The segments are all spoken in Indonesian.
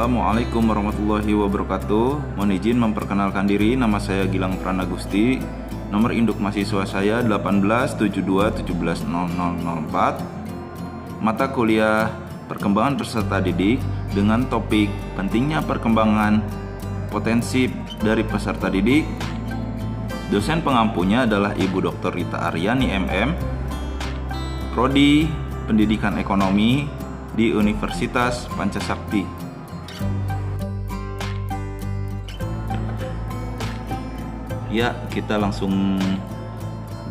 Assalamualaikum warahmatullahi wabarakatuh. Mohon izin memperkenalkan diri, nama saya Gilang Pranagusti. Nomor induk mahasiswa saya 1872170004. Mata kuliah perkembangan peserta didik dengan topik pentingnya perkembangan potensi dari peserta didik. Dosen pengampunya adalah Ibu Dr. Rita Aryani MM, Prodi Pendidikan Ekonomi di Universitas Pancasakti. Ya, kita langsung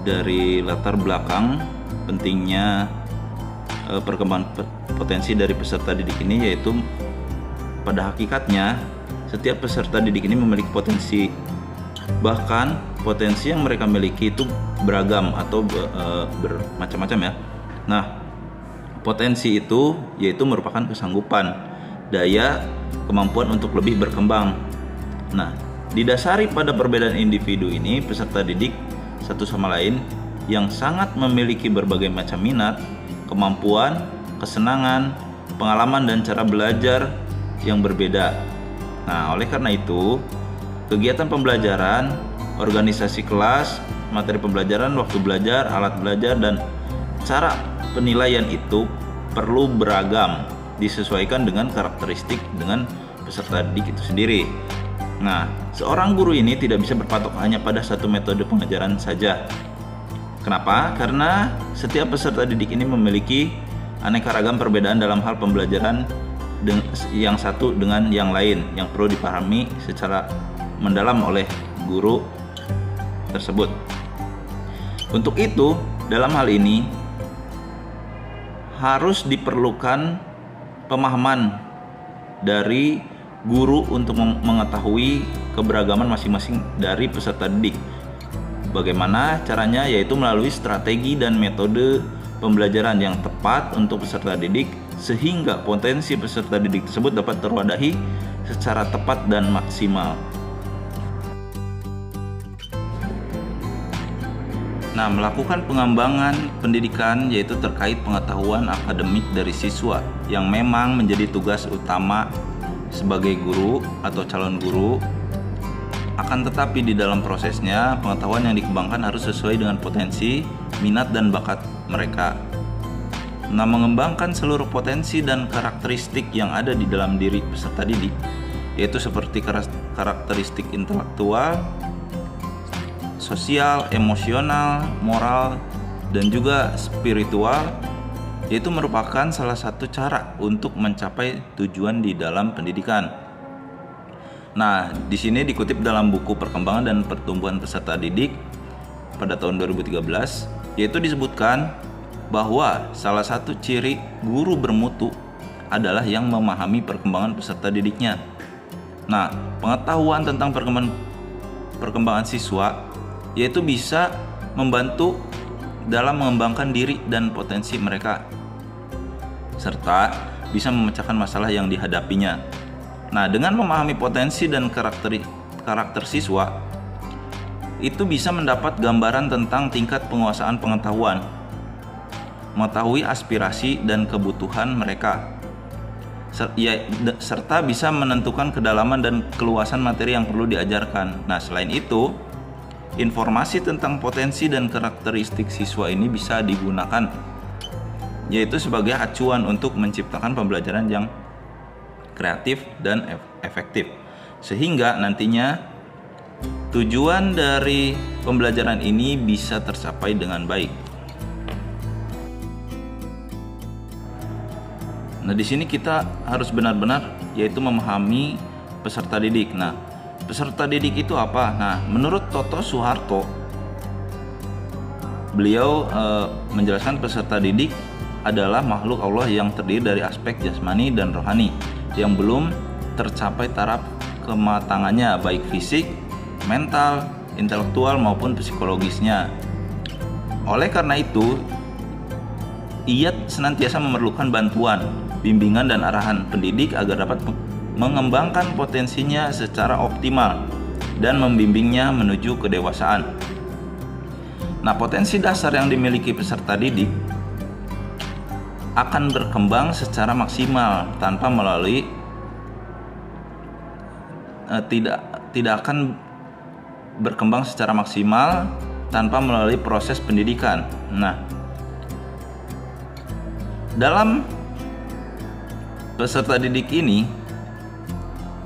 dari latar belakang pentingnya perkembangan potensi dari peserta didik ini, yaitu pada hakikatnya setiap peserta didik ini memiliki potensi. Bahkan potensi yang mereka miliki itu beragam atau bermacam-macam ya. Nah, potensi itu yaitu merupakan kesanggupan, daya, kemampuan untuk lebih berkembang. Nah, didasari pada perbedaan individu ini, peserta didik satu sama lain yang sangat memiliki berbagai macam minat, kemampuan, kesenangan, pengalaman, dan cara belajar yang berbeda. Nah, oleh karena itu, kegiatan pembelajaran, organisasi kelas, materi pembelajaran, waktu belajar, alat belajar, dan cara penilaian itu perlu beragam, disesuaikan dengan karakteristik dengan peserta didik itu sendiri. Nah, seorang guru ini tidak bisa berpatok hanya pada satu metode pengajaran saja. Kenapa? Karena setiap peserta didik ini memiliki aneka ragam perbedaan dalam hal pembelajaran yang satu dengan yang lain, yang perlu dipahami secara mendalam oleh guru tersebut. Untuk itu, dalam hal ini harus diperlukan pemahaman dari guru untuk mengetahui keberagaman masing-masing dari peserta didik. Bagaimana caranya? Yaitu melalui strategi dan metode pembelajaran yang tepat untuk peserta didik, sehingga potensi peserta didik tersebut dapat terwadahi secara tepat dan maksimal. Nah, melakukan pengembangan pendidikan yaitu terkait pengetahuan akademik dari siswa yang memang menjadi tugas utama sebagai guru atau calon guru. Akan tetapi di dalam prosesnya, pengetahuan yang dikembangkan harus sesuai dengan potensi, minat, dan bakat mereka. Nah, mengembangkan seluruh potensi dan karakteristik yang ada di dalam diri peserta didik, yaitu seperti karakteristik intelektual, sosial, emosional, moral, dan juga spiritual, yaitu merupakan salah satu cara untuk mencapai tujuan di dalam pendidikan. Nah, di sini dikutip dalam buku Perkembangan dan Pertumbuhan Peserta Didik pada tahun 2013, yaitu disebutkan bahwa salah satu ciri guru bermutu adalah yang memahami perkembangan peserta didiknya. Nah, pengetahuan tentang perkembangan siswa yaitu bisa membantu dalam mengembangkan diri dan potensi mereka, serta bisa memecahkan masalah yang dihadapinya. Nah, dengan memahami potensi dan karakter siswa, itu bisa mendapat gambaran tentang tingkat penguasaan pengetahuan, mengetahui aspirasi dan kebutuhan mereka, serta bisa menentukan kedalaman dan keluasan materi yang perlu diajarkan. Nah, selain itu, informasi tentang potensi dan karakteristik siswa ini bisa digunakan, yaitu sebagai acuan untuk menciptakan pembelajaran yang kreatif dan efektif, sehingga nantinya tujuan dari pembelajaran ini bisa tercapai dengan baik. Nah, di sini kita harus benar-benar yaitu memahami peserta didik. Nah, peserta didik itu apa? Nah, menurut Toto Suharto, beliau menjelaskan peserta didik adalah makhluk Allah yang terdiri dari aspek jasmani dan rohani yang belum tercapai taraf kematangannya, baik fisik, mental, intelektual maupun psikologisnya. Oleh karena itu, ia senantiasa memerlukan bantuan, bimbingan, dan arahan pendidik agar dapat mengembangkan potensinya secara optimal dan membimbingnya menuju kedewasaan. Nah, potensi dasar yang dimiliki peserta didik akan berkembang secara maksimal tanpa melalui tidak akan berkembang secara maksimal tanpa melalui proses pendidikan. Nah, dalam peserta didik ini,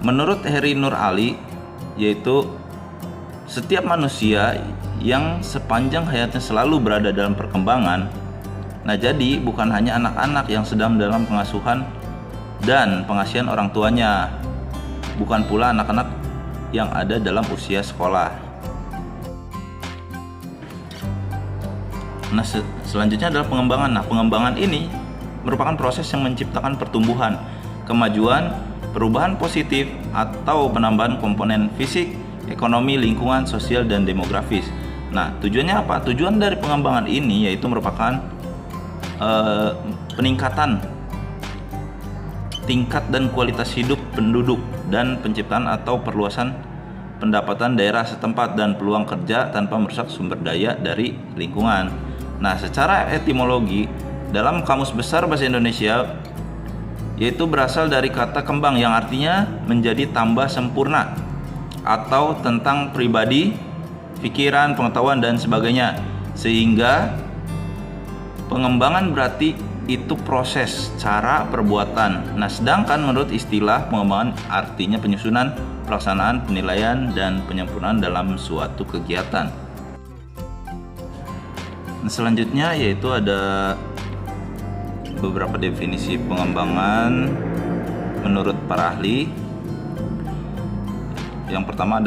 menurut Heri Nur Ali, yaitu setiap manusia yang sepanjang hayatnya selalu berada dalam perkembangan. Nah, jadi bukan hanya anak-anak yang sedang dalam pengasuhan dan pengasihan orang tuanya, bukan pula anak-anak yang ada dalam usia sekolah. Nah, selanjutnya adalah pengembangan. Nah, pengembangan ini merupakan proses yang menciptakan pertumbuhan, kemajuan, perubahan positif atau penambahan komponen fisik, ekonomi, lingkungan, sosial, dan demografis. Nah, tujuannya apa? Tujuan dari pengembangan ini yaitu merupakan peningkatan tingkat dan kualitas hidup penduduk dan penciptaan atau perluasan pendapatan daerah setempat dan peluang kerja tanpa merusak sumber daya dari lingkungan. Nah, secara etimologi dalam Kamus Besar Bahasa Indonesia yaitu berasal dari kata kembang yang artinya menjadi tambah sempurna atau tentang pribadi, pikiran, pengetahuan, dan sebagainya. Sehingga pengembangan berarti itu proses, cara, perbuatan. Nah, sedangkan menurut istilah pengembangan artinya penyusunan, pelaksanaan, penilaian, dan penyempurnaan dalam suatu kegiatan. Nah, selanjutnya yaitu ada beberapa definisi pengembangan menurut para ahli. Yang pertama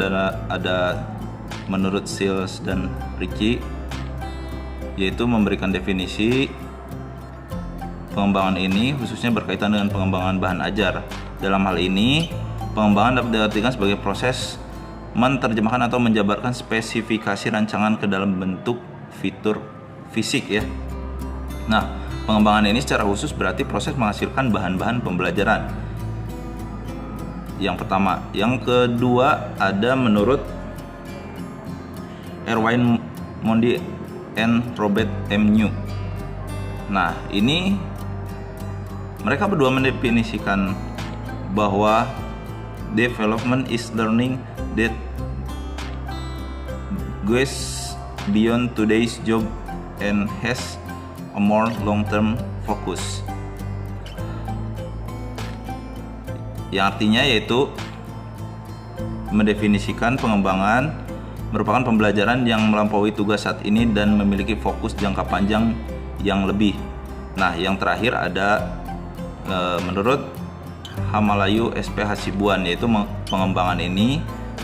ada menurut Sills dan Ricci, yaitu memberikan definisi pengembangan ini khususnya berkaitan dengan pengembangan bahan ajar. Dalam hal ini, pengembangan dapat diartikan sebagai proses menerjemahkan atau menjabarkan spesifikasi rancangan ke dalam bentuk fitur fisik ya. Nah, pengembangan ini secara khusus berarti proses menghasilkan bahan-bahan pembelajaran. Yang pertama. Yang kedua ada menurut Erwin Mondi and Robert M. New. Nah, ini mereka berdua mendefinisikan bahwa development is learning that goes beyond today's job and has a more long-term focus. Yang artinya yaitu mendefinisikan pengembangan merupakan pembelajaran yang melampaui tugas saat ini dan memiliki fokus jangka panjang yang lebih. Nah, yang terakhir ada menurut Hamalayu SP Hasibuan, yaitu pengembangan ini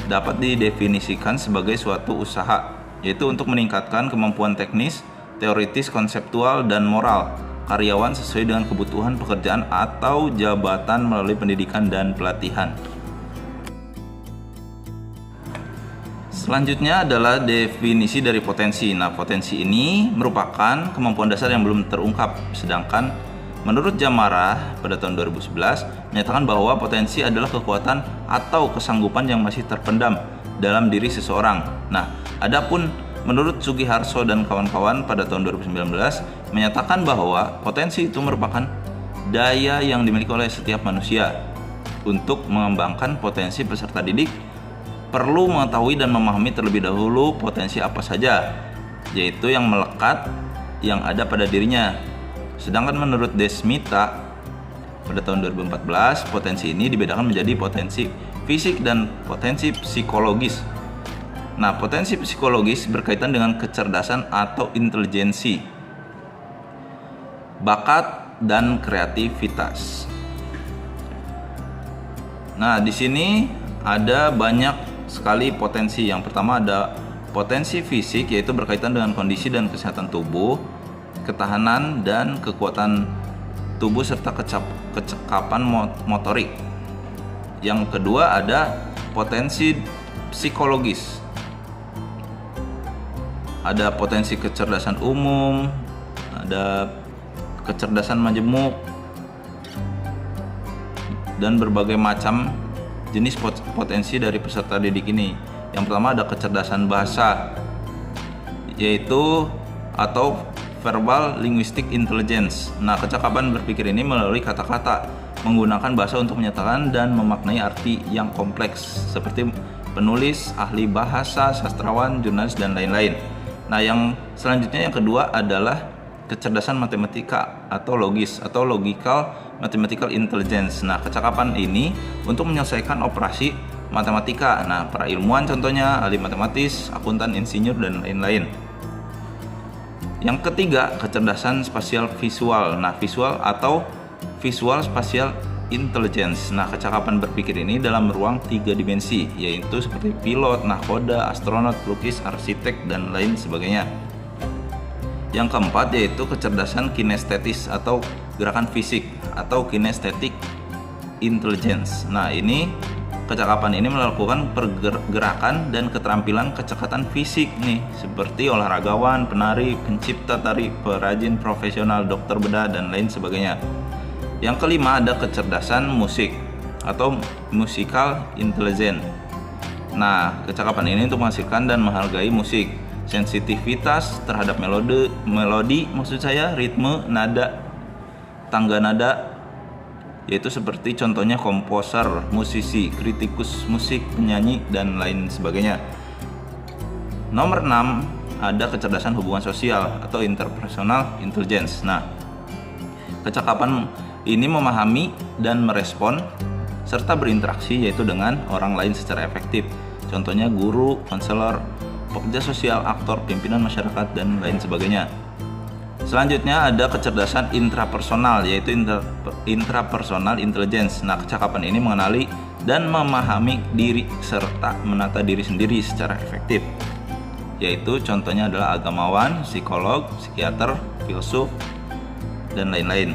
dapat didefinisikan sebagai suatu usaha, yaitu untuk meningkatkan kemampuan teknis, teoritis, konseptual, dan moral karyawan sesuai dengan kebutuhan pekerjaan atau jabatan melalui pendidikan dan pelatihan. Selanjutnya adalah definisi dari potensi. Nah, potensi ini merupakan kemampuan dasar yang belum terungkap, sedangkan menurut Jamara pada tahun 2011 menyatakan bahwa potensi adalah kekuatan atau kesanggupan yang masih terpendam dalam diri seseorang. Nah, adapun menurut Sugiharso dan kawan-kawan pada tahun 2019 menyatakan bahwa potensi itu merupakan daya yang dimiliki oleh setiap manusia. Untuk mengembangkan potensi peserta didik perlu mengetahui dan memahami terlebih dahulu potensi apa saja, yaitu yang melekat yang ada pada dirinya. Sedangkan menurut Desmita pada tahun 2014, potensi ini dibedakan menjadi potensi fisik dan potensi psikologis. Nah, potensi psikologis berkaitan dengan kecerdasan atau intelijensi, bakat, dan kreativitas. Nah, di sini ada banyak sekali potensi. Yang pertama ada potensi fisik, yaitu berkaitan dengan kondisi dan kesehatan tubuh, ketahanan dan kekuatan tubuh serta kecekapan motorik. Yang kedua ada potensi psikologis. Ada potensi kecerdasan umum, ada kecerdasan majemuk, dan berbagai macam jenis potensi dari peserta didik ini. Yang pertama ada kecerdasan bahasa, yaitu atau verbal linguistic intelligence. Nah, kecakapan berpikir ini melalui kata-kata menggunakan bahasa untuk menyatakan dan memaknai arti yang kompleks seperti penulis, ahli bahasa, sastrawan, jurnalis, dan lain-lain. Nah, yang selanjutnya yang kedua adalah kecerdasan matematika atau logis atau logical mathematical intelligence. Nah, kecakapan ini untuk menyelesaikan operasi matematika. Nah, para ilmuwan contohnya ahli matematis, akuntan, insinyur, dan lain-lain. Yang ketiga, kecerdasan spasial visual. Nah, visual atau visual spatial intelligence. Nah, kecakapan berpikir ini dalam ruang 3 dimensi, yaitu seperti pilot, nahkoda, astronot, pelukis, arsitek, dan lain sebagainya. Yang keempat yaitu kecerdasan kinestetis atau gerakan fisik atau kinesthetic intelligence. Nah, ini kecakapan ini melakukan pergerakan dan keterampilan kecekatan fisik nih, seperti olahragawan, penari, pencipta tari, perajin profesional, dokter bedah, dan lain sebagainya. Yang kelima ada kecerdasan musik atau musical intelligence. Nah, kecakapan ini untuk menghasilkan dan menghargai musik, sensitivitas terhadap melodi maksud saya, ritme, nada, tangga nada, yaitu seperti contohnya komposer, musisi, kritikus musik, penyanyi, dan lain sebagainya. Nomor 6 ada kecerdasan hubungan sosial atau interpersonal intelligence. Nah, kecakapan ini memahami dan merespon serta berinteraksi yaitu dengan orang lain secara efektif. Contohnya guru, konselor, pekerja sosial, aktor, pimpinan masyarakat, dan lain sebagainya. Selanjutnya ada kecerdasan intrapersonal yaitu intrapersonal intelligence. Nah, kecakapan ini mengenali dan memahami diri serta menata diri sendiri secara efektif. Yaitu contohnya adalah agamawan, psikolog, psikiater, filsuf, dan lain-lain.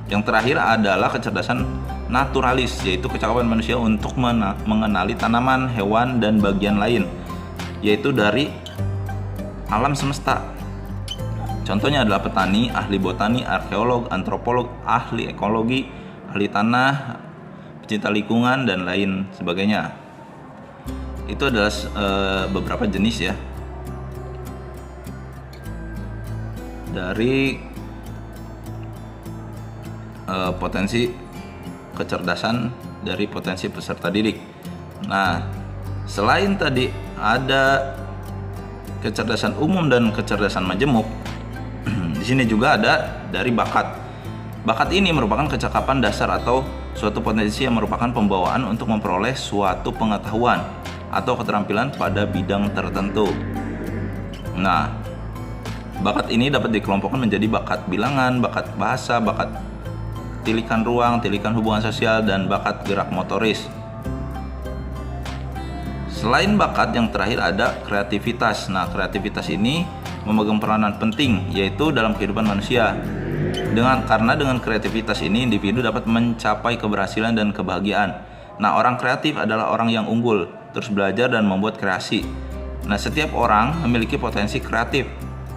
Yang terakhir adalah kecerdasan naturalis yaitu kecakapan manusia untuk mengenali tanaman, hewan, dan bagian lain yaitu dari alam semesta. Contohnya adalah petani, ahli botani, arkeolog, antropolog, ahli ekologi, ahli tanah, pecinta lingkungan, dan lain sebagainya. Itu adalah beberapa jenis ya dari potensi kecerdasan dari potensi peserta didik. Nah, selain tadi ada kecerdasan umum dan kecerdasan majemuk, di sini juga ada dari bakat. Bakat ini merupakan kecakapan dasar atau suatu potensi yang merupakan pembawaan untuk memperoleh suatu pengetahuan atau keterampilan pada bidang tertentu. Nah, bakat ini dapat dikelompokkan menjadi bakat bilangan, bakat bahasa, bakat tilikan ruang, tilikan hubungan sosial, dan bakat gerak motoris. Selain bakat, yang terakhir ada kreativitas. Nah, kreativitas ini memegang peranan penting yaitu dalam kehidupan manusia. Karena dengan kreativitas ini individu dapat mencapai keberhasilan dan kebahagiaan. Nah, orang kreatif adalah orang yang unggul, terus belajar dan membuat kreasi. Nah, setiap orang memiliki potensi kreatif,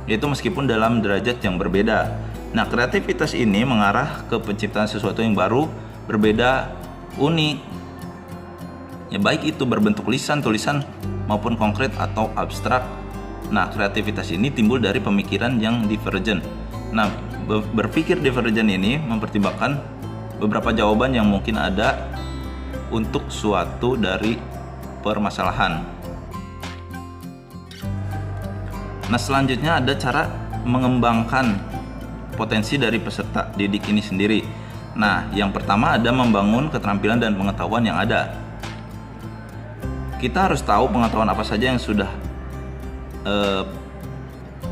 yaitu meskipun dalam derajat yang berbeda. Nah, kreativitas ini mengarah ke penciptaan sesuatu yang baru, berbeda, unik. Ya, baik itu berbentuk lisan, tulisan, maupun konkret atau abstrak. Nah, kreativitas ini timbul dari pemikiran yang divergen. Nah, berpikir divergen ini mempertimbangkan beberapa jawaban yang mungkin ada untuk suatu dari permasalahan. Nah, selanjutnya ada cara mengembangkan potensi dari peserta didik ini sendiri. Nah, yang pertama ada membangun keterampilan dan pengetahuan yang ada. Kita harus tahu pengetahuan apa saja yang sudah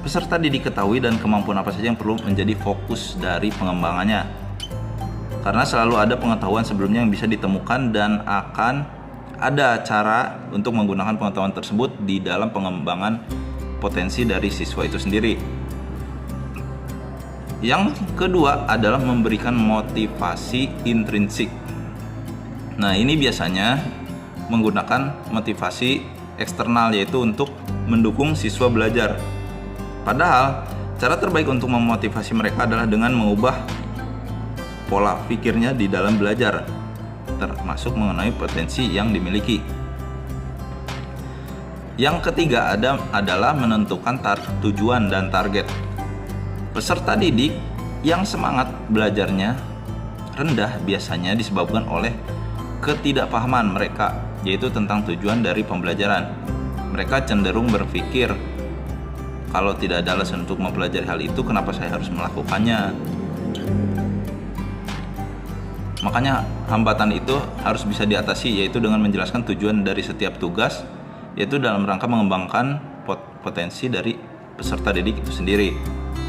peserta didik ketahui dan kemampuan apa saja yang perlu menjadi fokus dari pengembangannya. Karena selalu ada pengetahuan sebelumnya yang bisa ditemukan dan akan ada cara untuk menggunakan pengetahuan tersebut di dalam pengembangan potensi dari siswa itu sendiri. Yang kedua adalah memberikan motivasi intrinsik. Nah, ini biasanya menggunakan motivasi eksternal yaitu untuk mendukung siswa belajar. Padahal cara terbaik untuk memotivasi mereka adalah dengan mengubah pola pikirnya di dalam belajar, termasuk mengenai potensi yang dimiliki. Yang ketiga adalah menentukan tujuan dan target. Peserta didik yang semangat belajarnya rendah biasanya disebabkan oleh ketidakpahaman mereka, yaitu tentang tujuan dari pembelajaran. Mereka cenderung berpikir, kalau tidak ada alasan untuk mempelajari hal itu, kenapa saya harus melakukannya? Makanya hambatan itu harus bisa diatasi, yaitu dengan menjelaskan tujuan dari setiap tugas, yaitu dalam rangka mengembangkan potensi dari peserta didik itu sendiri.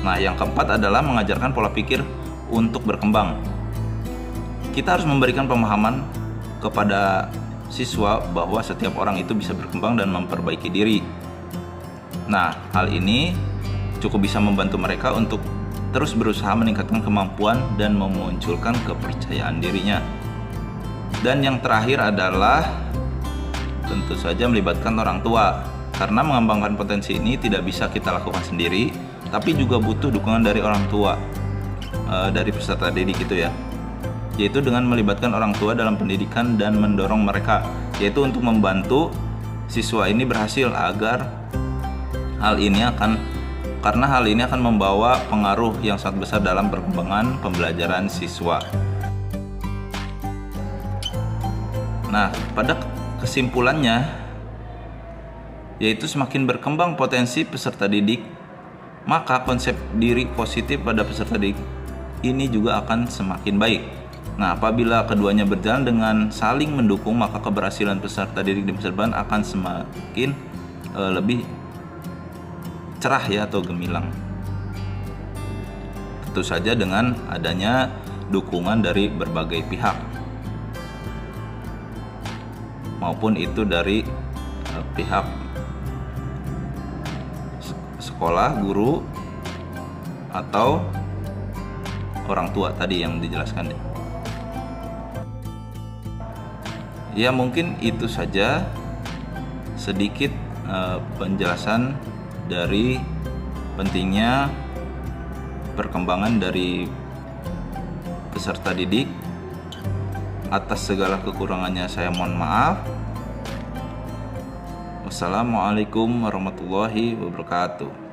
Nah, yang keempat adalah mengajarkan pola pikir untuk berkembang. Kita harus memberikan pemahaman kepada siswa bahwa setiap orang itu bisa berkembang dan memperbaiki diri. Nah, hal ini cukup bisa membantu mereka untuk terus berusaha meningkatkan kemampuan dan memunculkan kepercayaan dirinya. Dan yang terakhir adalah tentu saja melibatkan orang tua, karena mengembangkan potensi ini tidak bisa kita lakukan sendiri, tapi juga butuh dukungan dari orang tua, dari peserta didik itu ya, yaitu dengan melibatkan orang tua dalam pendidikan dan mendorong mereka, yaitu untuk membantu siswa ini berhasil karena hal ini akan membawa pengaruh yang sangat besar dalam perkembangan pembelajaran siswa. Nah, pada kesimpulannya, yaitu semakin berkembang potensi peserta didik, maka konsep diri positif pada peserta didik ini juga akan semakin baik. Nah, apabila keduanya berjalan dengan saling mendukung, maka keberhasilan peserta didik di masa depan akan semakin lebih cerah ya, atau gemilang. Tentu saja dengan adanya dukungan dari berbagai pihak, maupun itu dari pihak sekolah, guru, atau orang tua tadi yang dijelaskan. Ya, mungkin itu saja sedikit penjelasan dari pentingnya perkembangan dari peserta didik. Atas segala kekurangannya saya mohon maaf. Wassalamualaikum warahmatullahi wabarakatuh.